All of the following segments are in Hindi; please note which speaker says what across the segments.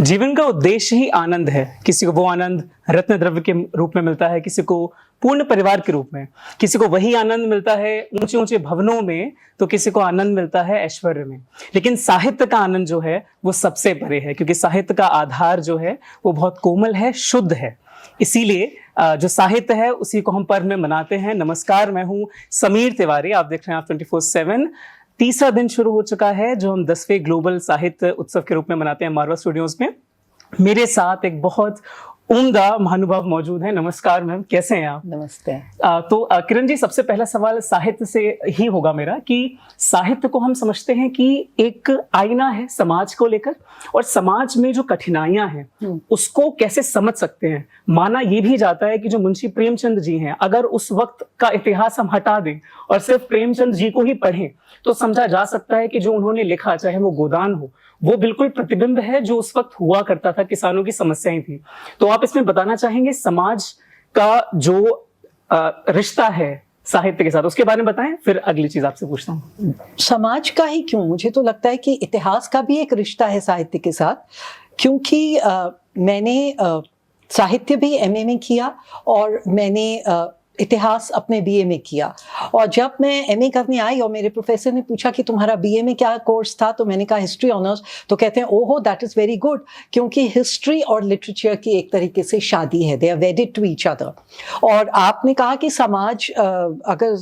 Speaker 1: जीवन का उद्देश्य ही आनंद है। किसी को वो आनंद रत्न द्रव्य के रूप में मिलता है, किसी को पूर्ण परिवार के रूप में, किसी को वही आनंद मिलता है ऊंचे ऊंचे भवनों में, तो किसी को आनंद मिलता है ऐश्वर्य में। लेकिन साहित्य का आनंद जो है वो सबसे परे है, क्योंकि साहित्य का आधार जो है वो बहुत कोमल है, शुद्ध है। इसीलिए जो साहित्य है उसी को हम पर्व में मनाते हैं। नमस्कार, मैं हूँ समीर तिवारी, आप देख रहे हैं आप 24/7। तीसरा दिन शुरू हो चुका है जो हम 10वें ग्लोबल साहित्य उत्सव के रूप में मनाते हैं मारवा स्टूडियोज में। मेरे साथ एक बहुत उम्दा महानुभाव मौजूद है। नमस्कार मैम, कैसे हैं आप?
Speaker 2: नमस्ते।
Speaker 1: तो किरण जी, सबसे पहला सवाल साहित्य से ही होगा मेरा कि साहित्य को हम समझते हैं कि एक आईना है समाज को लेकर, और समाज में जो कठिनाइयां हैं उसको कैसे समझ सकते हैं। माना ये भी जाता है कि जो मुंशी प्रेमचंद जी हैं, अगर उस वक्त का इतिहास हम हटा दें और सिर्फ प्रेमचंद जी को ही पढ़ें तो समझा जा सकता है कि जो उन्होंने लिखा, चाहे वो गोदान हो, वो बिल्कुल प्रतिबिंब है जो उस वक्त हुआ करता था, किसानों की समस्याएं थी। तो आप इसमें बताना चाहेंगे समाज का जो रिश्ता है साहित्य के साथ, उसके बारे में बताएं, फिर अगली चीज आपसे पूछता हूँ।
Speaker 2: समाज का ही क्यों, मुझे तो लगता है कि इतिहास का भी एक रिश्ता है साहित्य के साथ, क्योंकि मैंने साहित्य भी एमए में किया और मैंने इतिहास अपने बीए में किया। और जब मैं एमए करने आई और मेरे प्रोफेसर ने पूछा कि तुम्हारा बीए में क्या कोर्स था, तो मैंने कहा हिस्ट्री ऑनर्स। तो कहते हैं ओहो दैट इज़ वेरी गुड, क्योंकि हिस्ट्री और लिटरेचर की एक तरीके से शादी है, they are wedded to each other. और आपने कहा कि समाज, अगर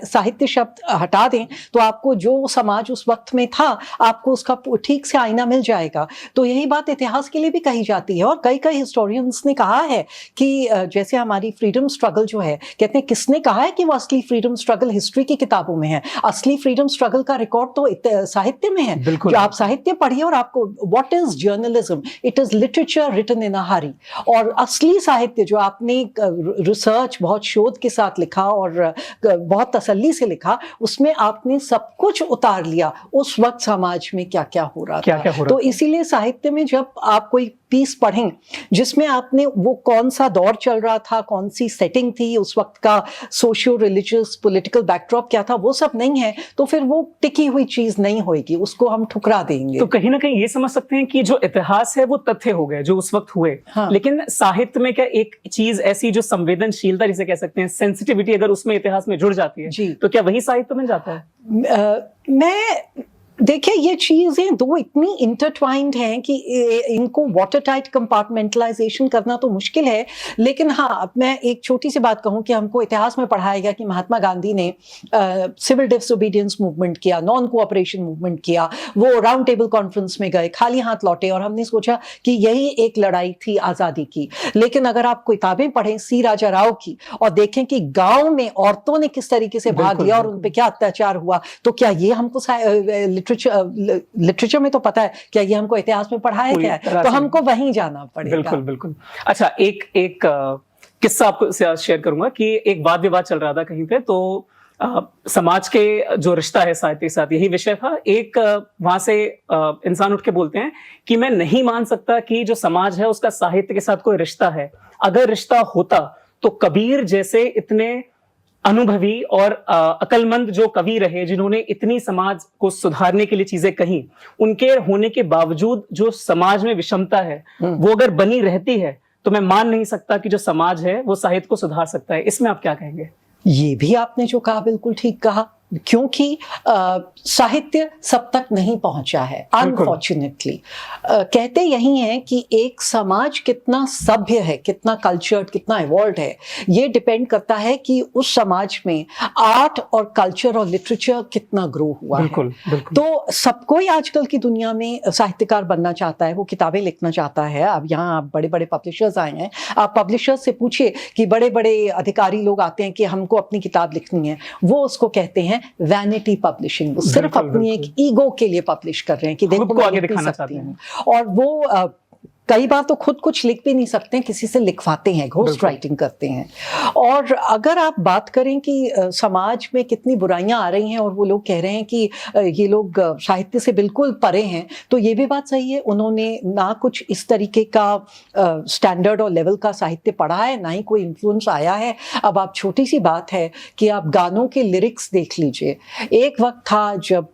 Speaker 2: साहित्य शब्द हटा दें तो आपको जो समाज उस वक्त में था आपको उसका ठीक से आईना मिल जाएगा। तो यही बात इतिहास के लिए भी कही जाती है। और कई कई हिस्टोरियंस ने कहा है कि जैसे हमारी फ्रीडम स्ट्रगल जो है, कहते हैं किसने कहा है कि वो असली फ्रीडम स्ट्रगल हिस्ट्री की किताबों में है। असली फ्रीडम स्ट्रगल का रिकॉर्ड तो साहित्य में है। जो आप साहित्य पढ़िए और आपको, what is journalism, it is literature written in a hurry. और असली साहित्य जो आपने रिसर्च, बहुत शोध के साथ लिखा और बहुत तसल्ली से लिखा, उसमें आपने सब कुछ उतार लिया उस वक्त समाज में क्या क्या हो रहा था। तो इसीलिए साहित्य में जब आप कोई पीस पढ़ें जिसमें आपने वो कौन सा दौर चल रहा था, कौन सी सेटिंग थी, उस वक्त का सोशियो रिलीजियस पॉलिटिकल बैकड्रॉप क्या था, वो सब नहीं है, तो फिर वो टिकी हुई चीज नहीं होगी, उसको हम ठुकरा देंगे।
Speaker 1: तो कहीं ना कहीं ये समझ सकते हैं कि जो इतिहास है वो तथ्य हो गए जो उस वक्त हुए। हाँ। लेकिन साहित्य में क्या एक चीज ऐसी जो संवेदनशीलता जिसे कह सकते हैं, सेंसिटिविटी, अगर उसमें इतिहास में जुड़ जाती है जी, तो क्या वही साहित्य बन जाता है?
Speaker 2: देखिए, ये चीजें दो इतनी इंटरट्वाइंड हैं कि इनको वाटर टाइट कंपार्टमेंटलाइजेशन करना तो मुश्किल है। लेकिन हाँ, अब मैं एक छोटी सी बात कहूँ कि हमको इतिहास में पढ़ाया गया कि महात्मा गांधी ने सिविल डिसोबीडियंस मूवमेंट किया, नॉन कोऑपरेशन मूवमेंट किया, वो राउंड टेबल कॉन्फ्रेंस में गए, खाली हाथ लौटे, और हमने सोचा कि यही एक लड़ाई थी आज़ादी की। लेकिन अगर आप किताबें पढ़ें सी राजा राव की और देखें कि गाँव में औरतों ने किस तरीके से भाग लिया और उन पर क्या अत्याचार हुआ, तो क्या ये हमको लिटरेचर में तो पता है, क्या ये हमको इतिहास में पढ़ाया गया है? तो हमको वहीं जाना पड़ेगा।
Speaker 1: बिल्कुल बिल्कुल। अच्छा, एक किस्सा आपको शेयर करूंगा कि एक वाद विवाद चल रहा था कहीं पे, तो समाज के जो रिश्ता है साहित्य के साथ, यही विषय था। एक वहां से इंसान उठ के बोलते हैं कि मैं नहीं मान सकता कि जो समाज है उसका साहित्य के साथ कोई रिश्ता है। अगर रिश्ता होता तो कबीर जैसे इतने अनुभवी और अकलमंद जो कवि रहे, जिन्होंने इतनी समाज को सुधारने के लिए चीजें कही, उनके होने के बावजूद जो समाज में विषमता है वो अगर बनी रहती है तो मैं मान नहीं सकता कि जो समाज है वो साहित्य को सुधार सकता है। इसमें आप क्या कहेंगे?
Speaker 2: ये भी आपने जो कहा बिल्कुल ठीक कहा, क्योंकि साहित्य सब तक नहीं पहुंचा है अनफॉर्चुनेटली। कहते यही हैं कि एक समाज कितना सभ्य है, कितना कल्चर्ड, कितना इवॉल्व है, ये डिपेंड करता है कि उस समाज में आर्ट और कल्चर और लिटरेचर कितना ग्रो हुआ है। तो सबको ही आजकल की दुनिया में साहित्यकार बनना चाहता है, वो किताबें लिखना चाहता है। अब यहाँ आप बड़े बड़े पब्लिशर्स आए हैं, आप पब्लिशर्स से पूछिए कि बड़े बड़े अधिकारी लोग आते हैं कि हमको अपनी किताब लिखनी है, वो उसको कहते हैं वैनिटी पब्लिशिंग। वो सिर्फ अपनी एक ईगो के लिए पब्लिश कर रहे हैं कि देखो मैं आगे दिखाना चाहती हूँ। और वो कई बार तो खुद कुछ लिख भी नहीं सकते हैं, किसी से लिखवाते हैं, घोस्ट राइटिंग करते हैं। और अगर आप बात करें कि समाज में कितनी बुराइयां आ रही हैं और वो लोग कह रहे हैं कि ये लोग साहित्य से बिल्कुल परे हैं, तो ये भी बात सही है। उन्होंने ना कुछ इस तरीके का स्टैंडर्ड और लेवल का साहित्य पढ़ा है, ना ही कोई इन्फ्लुएंस आया है। अब आप छोटी सी बात है कि आप गानों के लिरिक्स देख लीजिए। एक वक्त था जब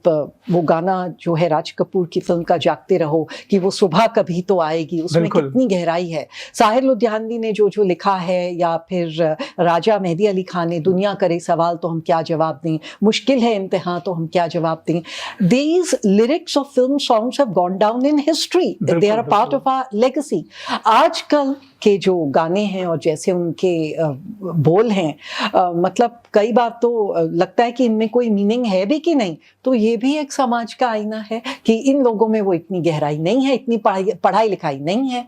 Speaker 2: वो गाना जो है राज कपूर की फिल्म का जागते रहो, कि वो सुबह कभी तो आएगी, उसमें कितनी गहराई है। साहिर लुधियानवी ने जो लिखा है, या फिर राजा मेहदी अली खान ने दुनिया करे सवाल तो हम क्या जवाब दें, मुश्किल है इम्तिहान तो हम क्या जवाब दें। These lyrics of film songs have gone down in history. They are a part of our legacy. आजकल के जो गाने हैं और जैसे उनके बोल हैं, मतलब कई बार तो लगता है कि इनमें कोई मीनिंग है भी कि नहीं। तो ये भी एक समाज का आईना है कि इन लोगों में वो इतनी गहराई नहीं है, इतनी पढ़ाई लिखाई नहीं है।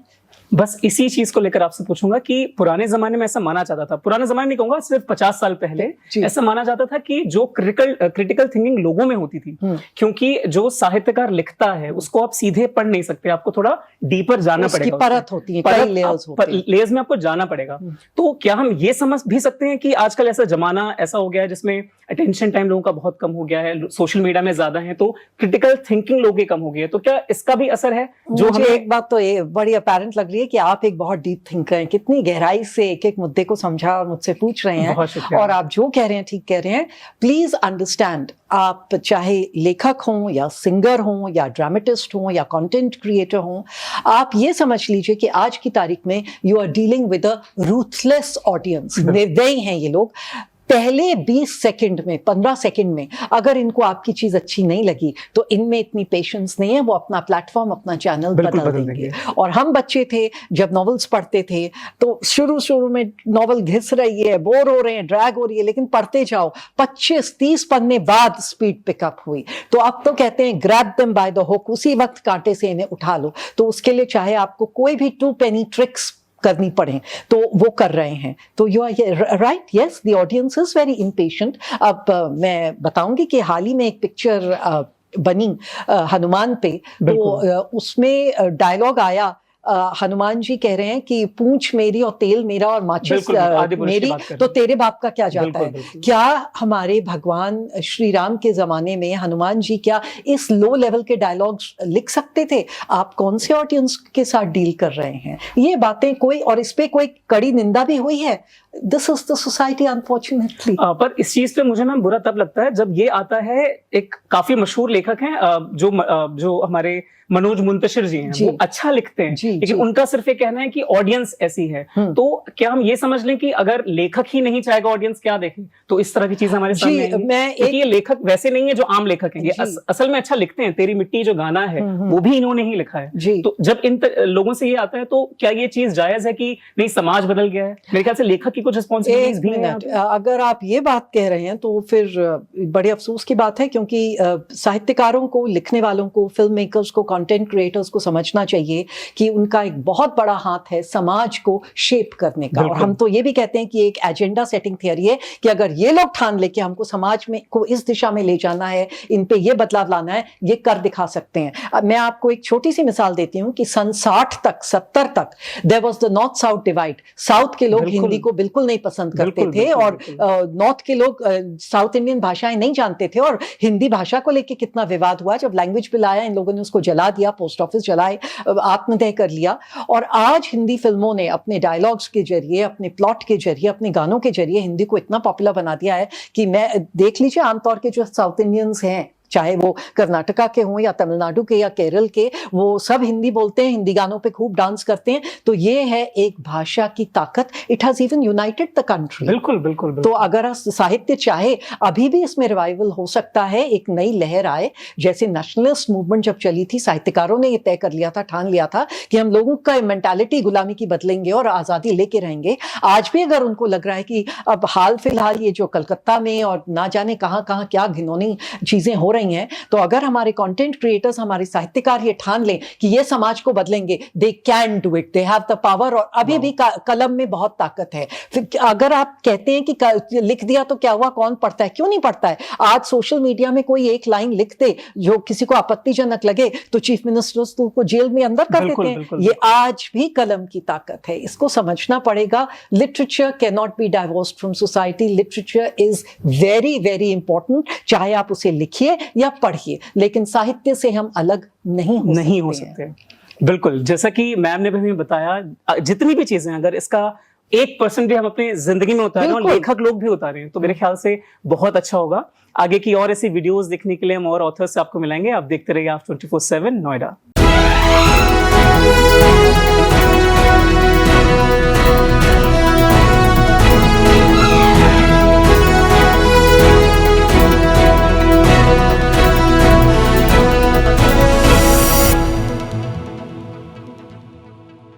Speaker 1: बस इसी चीज को लेकर आपसे पूछूंगा कि पुराने जमाने में ऐसा माना जाता था, पुराने जमाने नहीं कहूंगा, सिर्फ 50 साल पहले ऐसा माना जाता था कि जो क्रिटिकल थिंकिंग लोगों में होती थी, क्योंकि जो साहित्यकार लिखता है उसको आप सीधे पढ़ नहीं सकते, आपको थोड़ा डीपर जाना पड़ेगा,
Speaker 2: परत होती है, कई लेयर्स होते हैं,
Speaker 1: लेयर्स में आपको जाना पड़ेगा। तो क्या हम ये समझ भी सकते हैं कि आजकल ऐसा जमाना ऐसा हो गया है जिसमें अटेंशन टाइम लोगों का बहुत कम हो गया है, सोशल मीडिया में ज्यादा है, तो क्रिटिकल थिंकिंग लोगों की कम हो गई है, तो क्या इसका भी असर है? जो हमें
Speaker 2: एक बात तो ये बड़ी अपैरेंट लग रही है कि आप एक बहुत डीप थिंकर हैं, कितनी गहराई से एक एक मुद्दे को समझा और मुझसे पूछ रहे हैं, और आप जो कह रहे हैं ठीक कह रहे हैं। प्लीज अंडरस्टैंड, आप चाहे लेखक हों या सिंगर हों या ड्रामेटिस्ट हों या कंटेंट क्रिएटर हों, आप ये समझ लीजिए कि आज की तारीख में you are dealing with a ruthless audience. निर्दयी हैं ये लोग। पहले 20 सेकंड में, 15 सेकंड में अगर इनको आपकी चीज अच्छी नहीं लगी तो इनमें इतनी पेशेंस नहीं है, वो अपना प्लेटफॉर्म, अपना चैनल बदल देंगे। और हम बच्चे थे जब नॉवेल्स पढ़ते थे, तो शुरू में नॉवेल घिस रही है, बोर हो रहे हैं, ड्रैग हो रही है, लेकिन पढ़ते जाओ, 25-30 पन्ने बाद स्पीड पिकअप हुई। तो अब तो कहते हैं grab them by the hook, उसी वक्त कांटे से इन्हें उठा लो। तो उसके लिए चाहे आपको कोई भी 2 penny ट्रिक्स करनी पड़े तो वो कर रहे हैं। तो you are right, yes, the audience is very impatient. अब मैं बताऊंगी कि हाल ही में एक पिक्चर बनी हनुमान पे, तो उसमें डायलॉग आया, हनुमान जी कह रहे हैं कि पूंछ मेरी और तेल मेरा और माचिस मेरी, तो तेरे बाप का क्या जाता है। क्या हमारे भगवान श्री राम के जमाने में हनुमान जी क्या इस लो लेवल के डायलॉग्स लिख सकते थे? आप कौन से ऑडियंस के साथ डील कर रहे हैं? ये बातें कोई, और इस पे कोई कड़ी निंदा भी हुई है। This is the society unfortunately.
Speaker 1: पर इस चीज पे मुझे मैम बुरा तब लगता है जब ये आता है, एक काफी मशहूर लेखक हैं जो हमारे मनोज मुंतशिर जी हैं, वो अच्छा लिखते हैं, लेकिन उनका सिर्फ ये कहना है कि ऑडियंस ऐसी है। तो क्या हम ये समझ लें कि अगर लेखक ही नहीं चाहेगा ऑडियंस क्या देखे, तो इस तरह की चीज हमारे सामने है। ये लेखक वैसे नहीं है जो आम लेखक है, ये असल में अच्छा लिखते हैं। तेरी मिट्टी जो गाना है वो भी इन्होंने ही लिखा है। तो जब इन लोगों से ये आता है तो क्या ये चीज जायज है कि नहीं, समाज बदल गया है? मेरे ख्याल से लेखक की कुछ रिस्पॉन्सिबिलिटीज भी हैं।
Speaker 2: अगर आप ये बात कह रहे हैं तो फिर बड़े अफसोस की बात है, क्योंकि साहित्यकारों को, लिखने वालों को, फिल्म मेकर्स को, कंटेंट क्रिएटर्स को समझना चाहिए कि उनका एक बहुत बड़ा हाथ है समाज को शेप करने का। और हम तो ये भी कहते हैं कि एक एजेंडा सेटिंग थियरी है कि अगर ये लोग ठान ले कि हमको समाज में को इस दिशा में ले जाना है, इन पे ये बदलाव लाना है, ये कर दिखा सकते हैं। अब मैं आपको एक छोटी सी मिसाल देती हूँ कि सन 60 तक, 70 तक there was the north south divide. South के लोग हिंदी को बिल्कुल नहीं पसंद करते थे, और नॉर्थ के लोग साउथ इंडियन भाषाएं नहीं जानते थे, और हिंदी भाषा को लेकर कितना विवाद हुआ। जब लैंग्वेज बिल आया, इन लोगों ने उसको जला दिया, पोस्ट ऑफिस जलाए, आत्मदाह कर लिया। और आज हिंदी फिल्मों ने अपने डायलॉग्स के जरिए, अपने प्लॉट के जरिए, अपने गानों के जरिए हिंदी को इतना पॉपुलर बना दिया है कि मैं देख लीजिए, आमतौर के जो साउथ इंडियंस हैं, चाहे वो कर्नाटका के हों या तमिलनाडु के या केरल के, वो सब हिंदी बोलते हैं, हिंदी गानों पे खूब डांस करते हैं। तो ये है एक भाषा की ताकत। It has even United the country.
Speaker 1: बिल्कुल।
Speaker 2: तो अगर साहित्य चाहे, अभी भी इसमें रिवाइवल हो सकता है, एक नई लहर आए। जैसे नेशनलिस्ट मूवमेंट जब चली थी, साहित्यकारों ने ये तय कर लिया था, ठान लिया था कि हम लोगों का मेंटालिटी गुलामी की बदलेंगे और आजादी लेके रहेंगे। आज भी अगर उनको लग रहा है कि अब हाल फिलहाल ये जो कलकत्ता में और ना जाने कहाँ कहाँ क्या घिनौनी चीजें हो रही हैं, तो अगर हमारे कंटेंट क्रिएटर्स, हमारे साहित्यकार ये ठान लें कि ये समाज को बदलेंगे, they can do it, they have the power. और अभी भी कलम में बहुत ताकत है। फिर अगर आप कहते हैं कि लिख दिया तो क्या हुआ, कौन पढ़ता है, क्यों नहीं पढ़ता है? आज सोशल मीडिया में कोई एक लाइन लिख दे जो किसी को आपत्तिजनक लगे तो चीफ मिनिस्टर को जेल में अंदर कर
Speaker 1: बिल्कुल,
Speaker 2: देते हैं।
Speaker 1: बिल्कुल।
Speaker 2: ये आज भी कलम की ताकत है, इसको समझना पड़ेगा। Literature can not be divorced from society. Literature is very very important, चाहे आप उसे लिखिए या पढ़िए, लेकिन साहित्य से हम अलग नहीं हो सकते।
Speaker 1: बिल्कुल, जैसा कि मैम ने भी हमें बताया, जितनी भी चीजें, अगर इसका 1% भी हम अपनी जिंदगी में उतारें और लेखक लोग भी उतारें, तो मेरे ख्याल से बहुत अच्छा होगा। आगे की और ऐसी वीडियोस देखने के लिए हम और ऑथर्स से आपको मिलाएंगे। आप देखते रहिए आप 24/7 नोएडा।